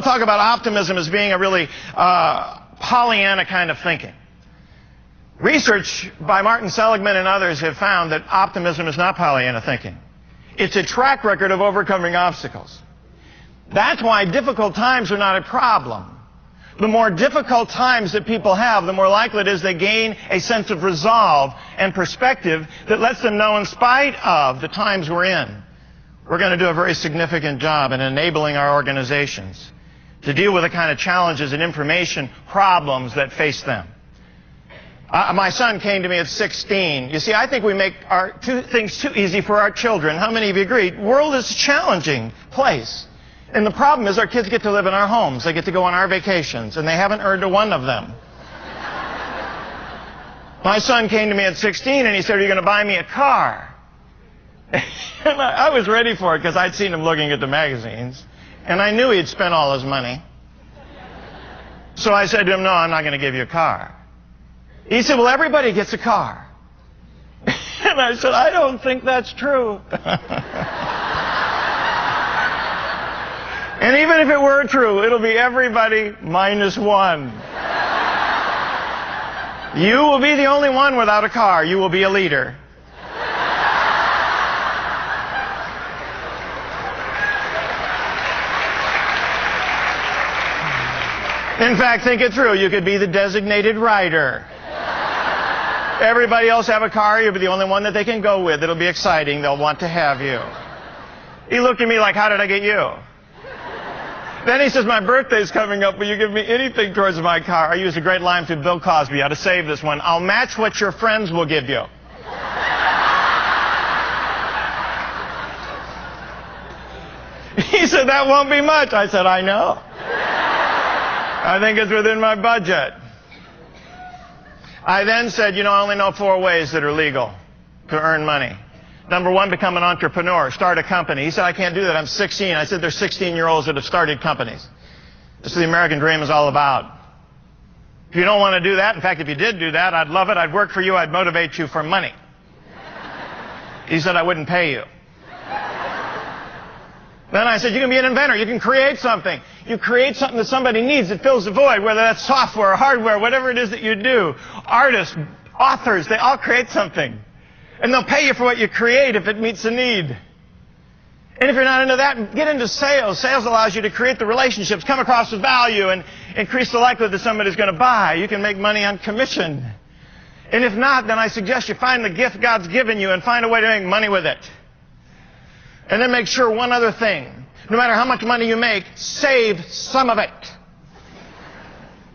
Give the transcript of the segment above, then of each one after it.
people talk about optimism as being a really Pollyanna kind of thinking. Research by Martin Seligman and others have found that optimism is not Pollyanna thinking. It's a track record of overcoming obstacles. That's why difficult times are not a problem. The more difficult times that people have, the more likely it is they gain a sense of resolve and perspective that lets them know, in spite of the times we're in, we're going to do a very significant job in enabling our organizations to deal with the kind of challenges and information problems that face them. My son came to me at 16. You see, I think we make our things too easy for our children. How many of you agree? The world is a challenging place. And the problem is our kids get to live in our homes. They get to go on our vacations, and they haven't earned a one of them. My son came to me at 16, and he said, "Are you going to buy me a car?" And I was ready for it because I'd seen him looking at the magazines, and I knew he'd spent all his money. So I said to him, "No, I'm not going to give you a car." He said, "Well, everybody gets a car." And I said, "I don't think that's true." And even if it were true, it'll be everybody minus one. You will be the only one without a car. You will be a leader. In fact, think it through. You could be the designated rider. Everybody else have a car. You'll be the only one that they can go with. It'll be exciting. They'll want to have you. He looked at me like, "How did I get you?" Then he says, "My birthday's coming up. Will you give me anything towards my car?" I used a great line from Bill Cosby. I ought to save this one. "I'll match what your friends will give you." He said, "That won't be much." I said, "I know. I think it's within my budget." I then said, I only know 4 ways that are legal to earn money. Number 1, become an entrepreneur. Start a company. He said, "I can't do that. I'm 16. I said, "There's 16-year-olds that have started companies. This is what the American dream is all about. If you don't want to do that, in fact, if you did do that, I'd love it. I'd work for you. I'd motivate you for money." He said, "I wouldn't pay you." Then I said, "You can be an inventor. You can create something. You create something that somebody needs that fills the void, whether that's software or hardware, whatever it is that you do. Artists, authors, they all create something. And they'll pay you for what you create if it meets a need. And if you're not into that, get into sales. Sales allows you to create the relationships, come across with value, and increase the likelihood that somebody's going to buy. You can make money on commission. And if not, then I suggest you find the gift God's given you and find a way to make money with it. And then make sure one other thing. No matter how much money you make, save some of it.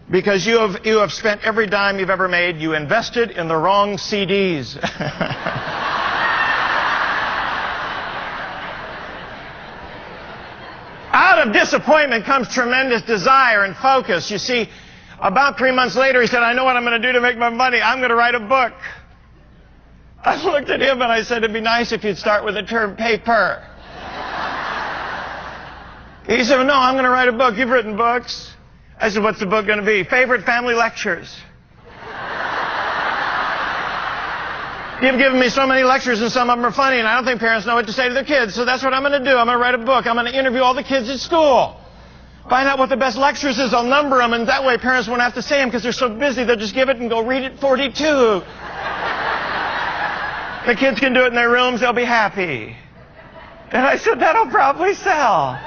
Because you have spent every dime you've ever made. You invested in the wrong CDs. Out of disappointment comes tremendous desire and focus. You see, about 3 months later, he said, "I know what I'm going to do to make my money. I'm going to write a book." I looked at him and I said, "It'd be nice if you'd start with the term paper." He said, "No, I'm going to write a book. You've written books." I said, "What's the book going to be?" "Favorite family lectures." You've given me so many lectures, and some of them are funny, and I don't think parents know what to say to their kids, so that's what I'm going to do. I'm going to write a book. I'm going to interview all the kids at school. Find out what the best lectures is. I'll number them, and that way parents won't have to say them because they're so busy. They'll just give it and go read it 42. The kids can do it in their rooms. They'll be happy. And I said, "That'll probably sell."